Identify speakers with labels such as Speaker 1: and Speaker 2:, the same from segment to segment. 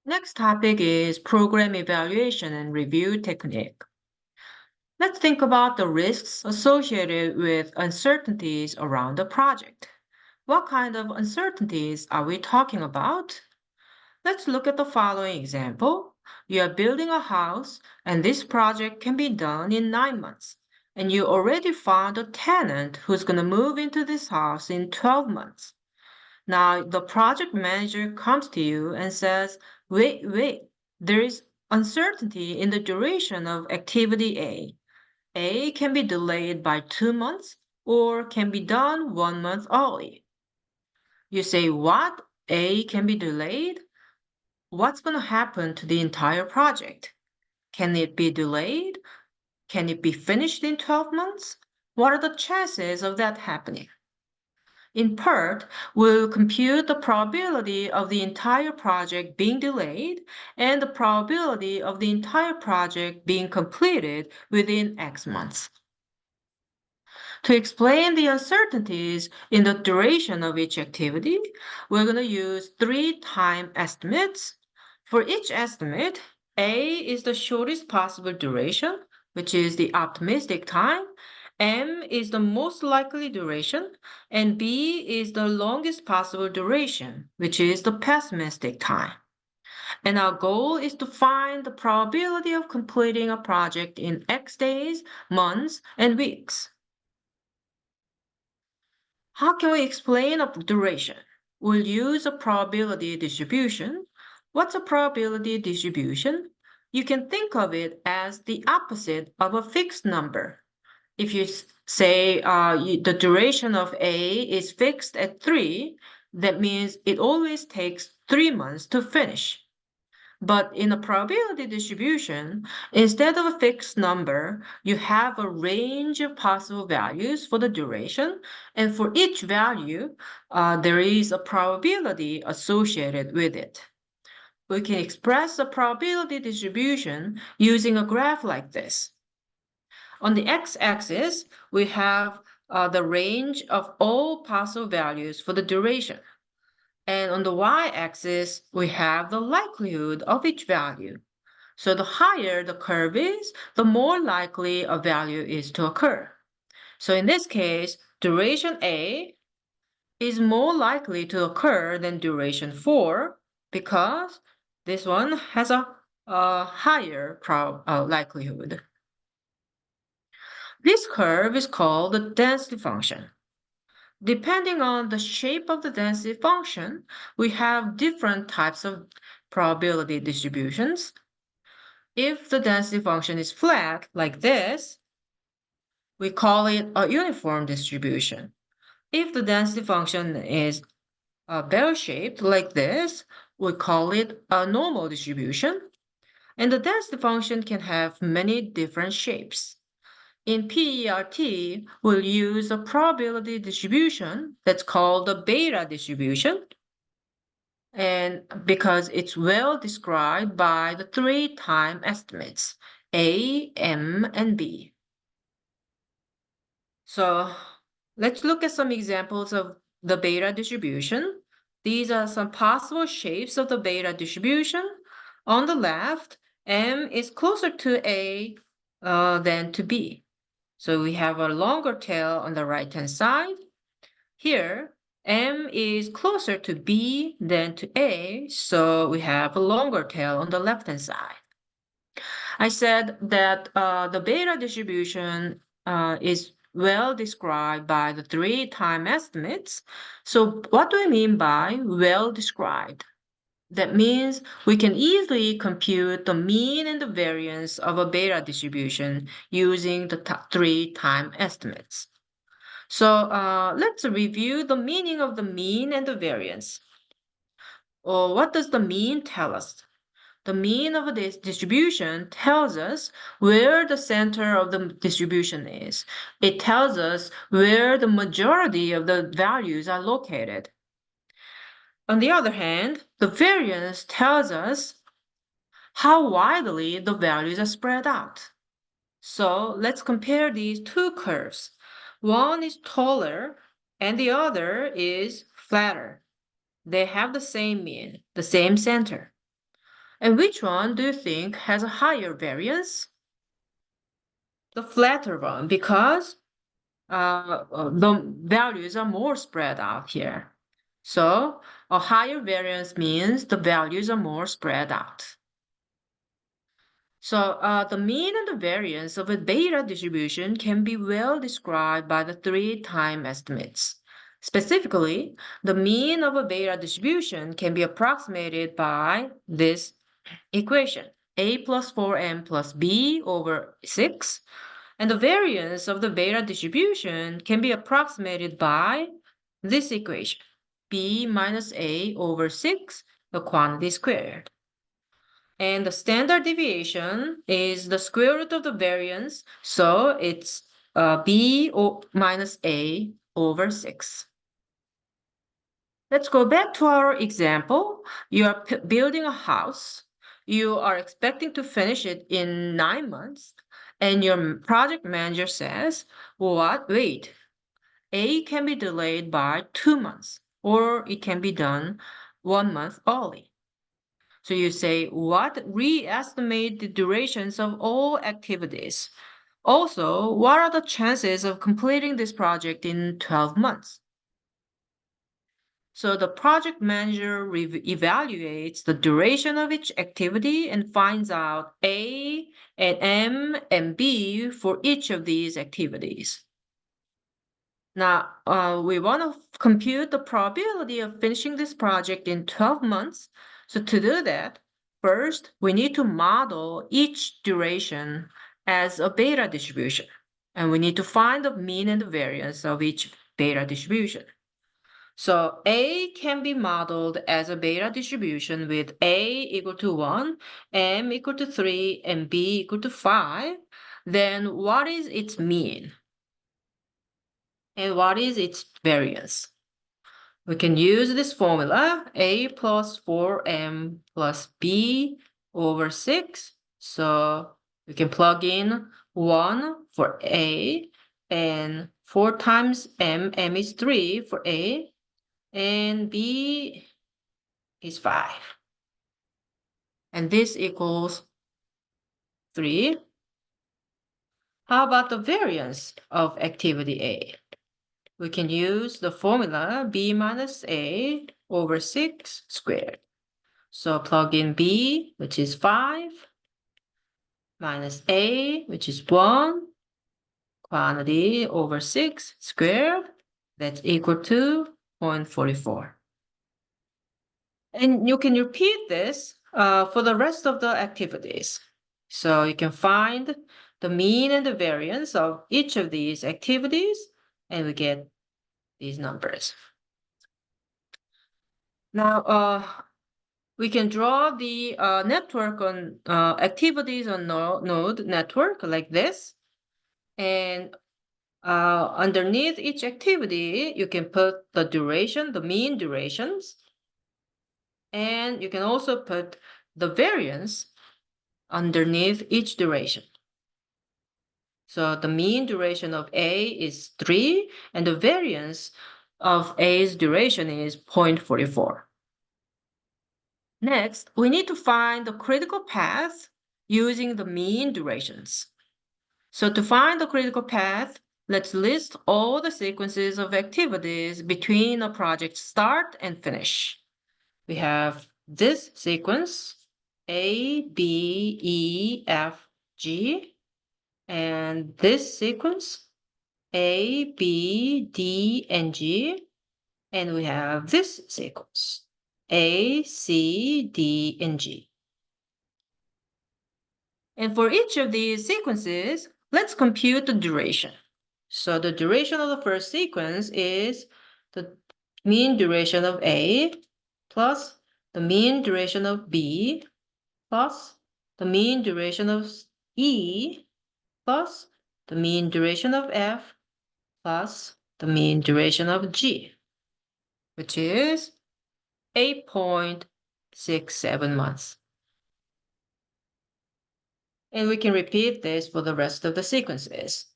Speaker 1: Next topic is program evaluation and review technique. Let's think about the risks associated with uncertainties around the project. What kind of uncertainties are we talking about? Let's look at the following example. You are building a house, and this project can be done in 9 months. And you already found a tenant who's going to move into this house in 12 months. Now, the project manager comes to you and says, wait, there is uncertainty in the duration of activity A. A can be delayed by 2 months or can be done 1 month early. You say, what? A can be delayed? What's going to happen to the entire project? Can it be delayed? Can it be finished in 12 months? What are the chances of that happening? In part, we'll compute the probability of the entire project being delayed and the probability of the entire project being completed within X months. To explain the uncertainties in the duration of each activity, we're going to use 3 time estimates. For each estimate, A is the shortest possible duration, which is the optimistic time, M is the most likely duration, and B is the longest possible duration, which is the pessimistic time. And our goal is to find the probability of completing a project in X days, months, and weeks. How can we explain a duration? We'll use a probability distribution. What's a probability distribution? You can think of it as the opposite of a fixed number. If you say the duration of A is fixed at 3, that means it always takes 3 months to finish. But in a probability distribution, instead of a fixed number, you have a range of possible values for the duration, and for each value, there is a probability associated with it. We can express the probability distribution using a graph like this. On the x-axis, we have the range of all possible values for the duration. And on the y-axis, we have the likelihood of each value. So the higher the curve is, the more likely a value is to occur. So in this case, duration A is more likely to occur than duration 4 because this one has a higher likelihood. This curve is called the density function. Depending on the shape of the density function, we have different types of probability distributions. If the density function is flat, like this, we call it a uniform distribution. If the density function is bell-shaped, like this, we call it a normal distribution. And the density function can have many different shapes. In PERT, we'll use a probability distribution that's called the beta distribution. And because it's well described by the 3 time estimates, A, M, and B. So let's look at some examples of the beta distribution. These are some possible shapes of the beta distribution. On the left, M is closer to A than to B. So we have a longer tail on the right-hand side. Here, M is closer to B than to A, so we have a longer tail on the left-hand side. I said that the beta distribution is well described by the 3 time estimates. So what do I mean by well described? That means we can easily compute the mean and the variance of a beta distribution using the 3 time estimates. So let's review the meaning of the mean and the variance. What does the mean tell us? The mean of this distribution tells us where the center of the distribution is. It tells us where the majority of the values are located. On the other hand, the variance tells us how widely the values are spread out. So let's compare these two curves. One is taller and the other is flatter. They have the same mean, the same center. And which one do you think has a higher variance? The flatter one, because the values are more spread out here. So a higher variance means the values are more spread out. So the mean and the variance of a beta distribution can be well described by the three time estimates. Specifically, the mean of a beta distribution can be approximated by this equation, a plus 4m plus b over 6, and the variance of the beta distribution can be approximated by this equation, b minus a over 6, the quantity squared. And the standard deviation is the square root of the variance, so it's b minus a over 6. Let's go back to our example. You are building a house. You are expecting to finish it in 9 months, and your project manager says, "What? Wait, A can be delayed by 2 months, or it can be done 1 month early." So you say, "What? Re-estimate the durations of all activities. Also, what are the chances of completing this project in 12 months?" So the project manager evaluates the duration of each activity and finds out A and M and B for each of these activities. Now, we want to compute the probability of finishing this project in 12 months. So to do that, first, we need to model each duration as a beta distribution. And we need to find the mean and the variance of each beta distribution. So A can be modeled as a beta distribution with A equal to 1, M equal to 3, and B equal to 5. Then what is its mean? And what is its variance? We can use this formula, A plus 4M plus B over 6. So we can plug in 1 for A, and 4 times M is 3 for A, and B is 5. And this equals 3. How about the variance of activity A? We can use the formula B minus A over 6 squared. So plug in B, which is 5, minus A, which is 1, quantity over 6 squared, that's equal to 0.44. And you can repeat this for the rest of the activities. So you can find the mean and the variance of each of these activities, and we get these numbers. Now, we can draw the network on activities on node network like this. And underneath each activity, you can put the duration, the mean durations. And you can also put the variance underneath each duration. So the mean duration of A is 3, and the variance of A's duration is 0.44. Next, we need to find the critical path using the mean durations. So to find the critical path, let's list all the sequences of activities between a project start and finish. We have this sequence, A, B, E, F, G, and this sequence, A, B, D, and G, and we have this sequence, A, C, D, and G. And for each of these sequences, let's compute the duration. So the duration of the first sequence is the mean duration of A plus the mean duration of B plus the mean duration of E plus the mean duration of F plus the mean duration of G, which is 8.67 months. And we can repeat this for the rest of the sequences.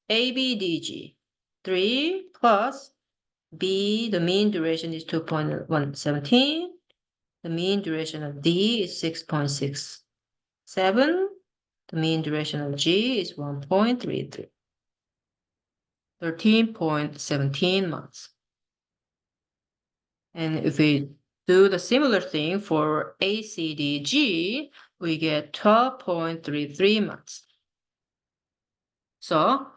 Speaker 1: A, B, D, G. 3 plus B, the mean duration is 2.117, The mean duration of D is 6.67. The mean duration of G is 1.33. 13.17 months. And if we do the similar thing for ACDG, we get 12.33 months. So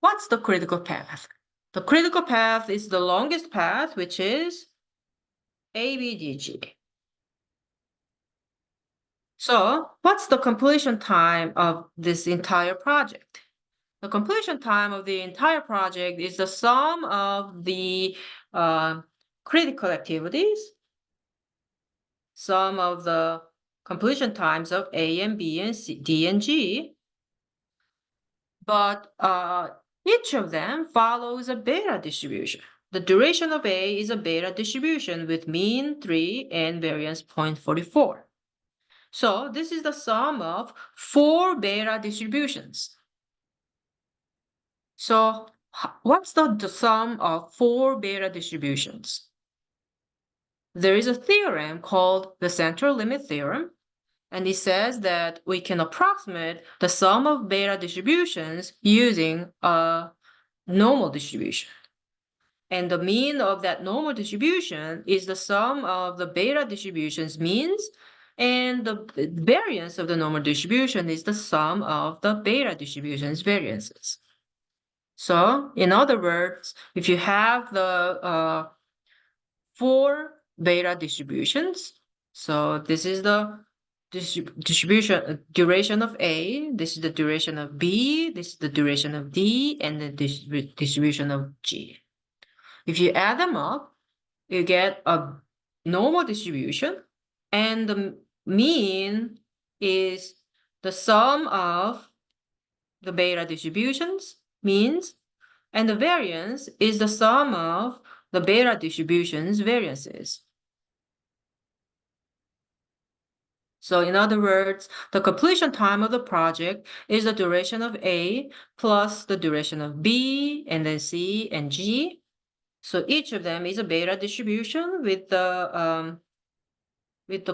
Speaker 1: what's the critical path? The critical path is the longest path, which is ABDG. So what's the completion time of this entire project? The completion time of the entire project is the sum of the critical activities, sum of the completion times of A and B and C, D and G, but each of them follows a beta distribution. The duration of A is a beta distribution with mean 3 and variance 0.44. So this is the sum of 4 beta distributions. So what's the sum of 4 beta distributions? There is a theorem called the central limit theorem, and it says that we can approximate the sum of beta distributions using a normal distribution. And the mean of that normal distribution is the sum of the beta distribution's means, and the variance of the normal distribution is the sum of the beta distribution's variances. So, in other words, if you have the 4 beta distributions, so this is the distribution duration of A, this is the duration of B, this is the duration of D, and the distribution of G. If you add them up, you get a normal distribution, and the mean is the sum of the beta distributions, means, and the variance is the sum of the beta distribution's variances. So in other words, the completion time of the project is the duration of A plus the duration of B, and then C and G. So each of them is a beta distribution with the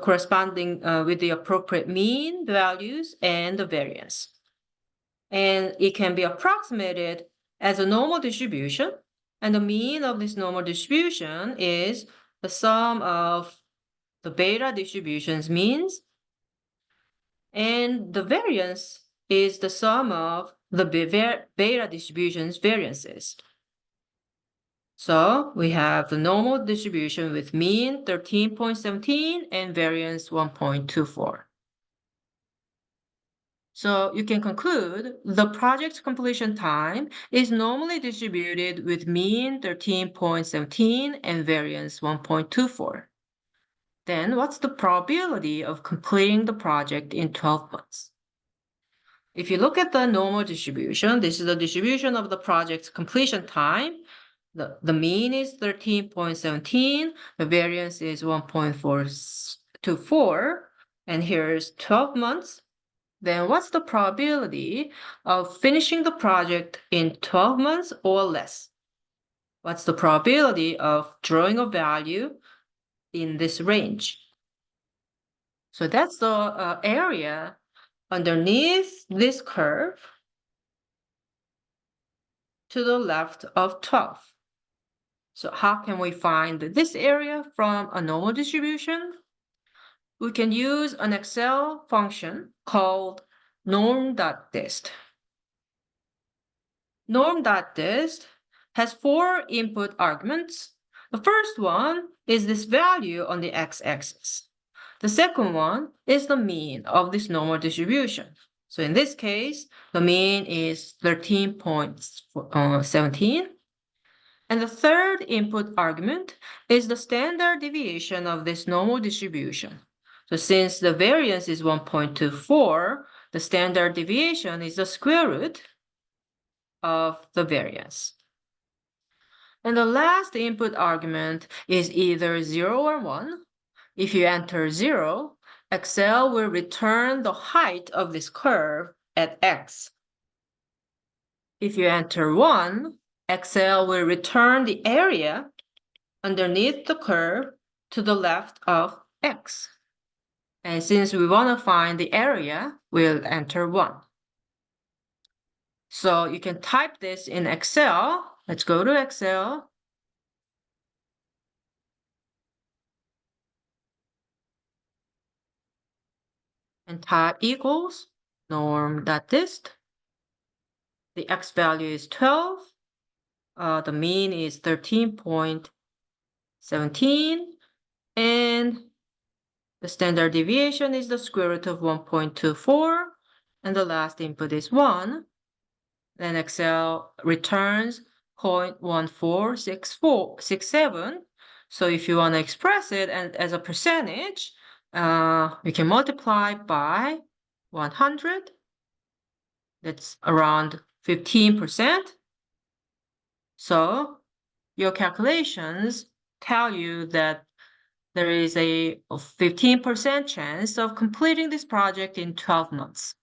Speaker 1: corresponding with the appropriate mean values and the variance. And it can be approximated as a normal distribution, and the mean of this normal distribution is the sum of the beta distribution's means, and the variance is the sum of the beta distribution's variances. So we have the normal distribution with mean 13.17 and variance 1.24. So you can conclude the project's completion time is normally distributed with mean 13.17 and variance 1.24. Then what's the probability of completing the project in 12 months? If you look at the normal distribution, this is the distribution of the project's completion time. The mean is 13.17, the variance is 1.424, and here's 12 months. Then what's the probability of finishing the project in 12 months or less? What's the probability of drawing a value in this range? So that's the area underneath this curve to the left of 12. So how can we find this area from a normal distribution? We can use an Excel function called norm.dist. Norm.dist has 4 input arguments. The first one is this value on the x-axis. The second one is the mean of this normal distribution. So in this case, the mean is 13.17. And the third input argument is the standard deviation of this normal distribution. So since the variance is 1.24, the standard deviation is the square root of the variance. And the last input argument is either 0 or 1. If you enter 0, Excel will return the height of this curve at x. If you enter 1, Excel will return the area underneath the curve to the left of x. And since we want to find the area, we'll enter 1. So you can type this in Excel. Let's go to Excel. And type equals norm.dist. The x value is 12. The mean is 13.17. And the standard deviation is the square root of 1.24. And the last input is 1. Then Excel returns 0.1467. So if you want to express it and as a percentage, we can multiply by 100. That's around 15%. So your calculations tell you that there is a 15% chance of completing this project in 12 months.